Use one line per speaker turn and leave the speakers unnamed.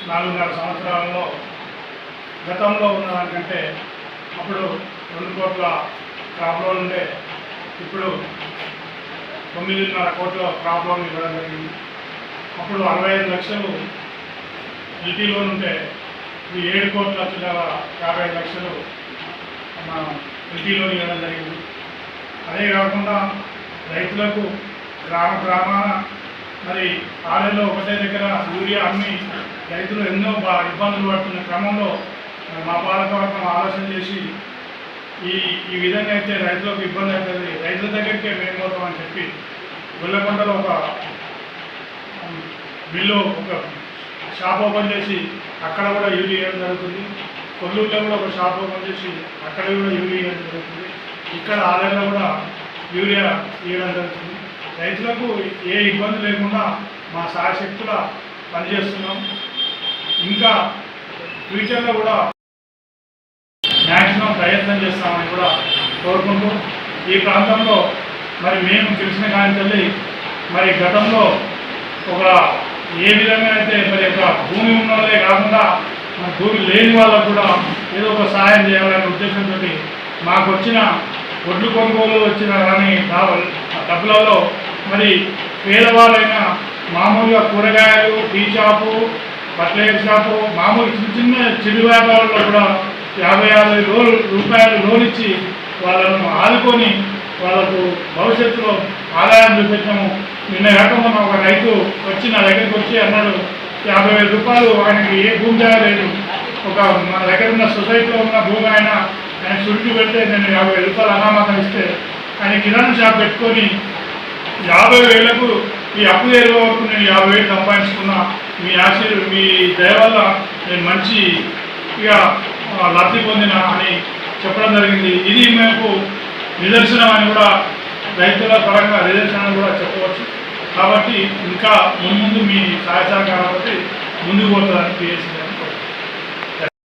4.5 సంవత్సరాలలో గతంలో ఉన్న దానికంటే అప్పుడు 2 కోట్ల క్రాప్ లోన్ ఉంటే ఇప్పుడు 9.5 కోట్ల క్రాప్ లోన్ ఇవ్వడం జరిగింది. అప్పుడు 65 లక్షలు ఎల్టీ లోన్ ఉంటే ఇది 7 కోట్ల 55 లక్షలు మనం ఎల్టీ లోన్ ఇవ్వడం జరిగింది. అదే కాకుండా రైతులకు గ్రామాన మరి ఆలయంలో ఒకటే దగ్గర యూరియా అమ్మి రైతులు ఎన్నో ఇబ్బందులు పడుతున్న క్రమంలో మా పాలకవర్గం ఆలోచన చేసి ఈ విధంగా అయితే రైతులకు ఇబ్బంది అవుతుంది, రైతుల దగ్గరికే మేము పోతామని చెప్పి గొల్లకొండలో ఒక షాప్ ఓపెన్ చేసి అక్కడ కూడా యూరియా ఇవ్వడం జరుగుతుంది. కొల్లూరులో కూడా ఒక షాప్ ఓపెన్ చేసి అక్కడ కూడా యూరియా ఇవ్వడం జరుగుతుంది. ఇక్కడ ఆలయంలో కూడా యూరియా ఇవ్వడం జరుగుతుంది. రైతులకు ఏ ఇబ్బంది లేకుండా మా శాయశక్తుల పనిచేస్తున్నాం. ఇంకా ఫ్యూచర్లో కూడా మ్యాక్సిమం ప్రయత్నం చేస్తామని కూడా కోరుకుంటూ ఈ ప్రాంతంలో మరి మేము తెలిసిన కానీ మరి గతంలో ఒక ఏ విధంగా అయితే మరి ఒక భూమి ఉన్న వాళ్ళే కాకుండా భూమి లేని వాళ్ళకు కూడా ఏదో ఒక సహాయం చేయాలనే ఉద్దేశంతో మాకు వచ్చిన ఒడ్లు కొనుగోలు వచ్చిన కానీ డబ్బులలో మరి పేదవాళ్ళైన మామూలుగా కూరగాయలు, టీ షాపు, బట్టల షాపు, మామూలు చిన్న చిరు వ్యాపారుల్లో కూడా 50,000 రూపాయలు లోన్ ఇచ్చి వాళ్ళను ఆదుకొని వాళ్ళకు భవిష్యత్తులో ఆదాయం చూపించాము. నిన్న కాకుండా ఒక రైతు వచ్చి నా దగ్గరికి వచ్చి అన్నాడు, 50,000 రూపాయలు ఆయనకి ఏ భూమి లేదు, ఒక మన దగ్గర ఉన్న సొసైటీలో ఉన్న భూమి ఆయన సురుకు పెడితే నేను 50,000 రూపాయలు అనామతం ఇస్తే ఆయన కిరాణా షాప్ పెట్టుకొని 50,000కు ఈ అప్పు తీరే వరకు నేను 50,000 సంపాదించుకున్నా. మీ దయ వల్ల నేను మంచి ఇక లబ్ధి పొందిన అని చెప్పడం జరిగింది. ఇది మేము నిదర్శనం అని కూడా రైతుల పరంగా నిదర్శనం కూడా చెప్పవచ్చు. కాబట్టి ఇంకా ముందు మీ సహాయ సహకారాలతో ముందుకు పోతుందని పిఎస్సీ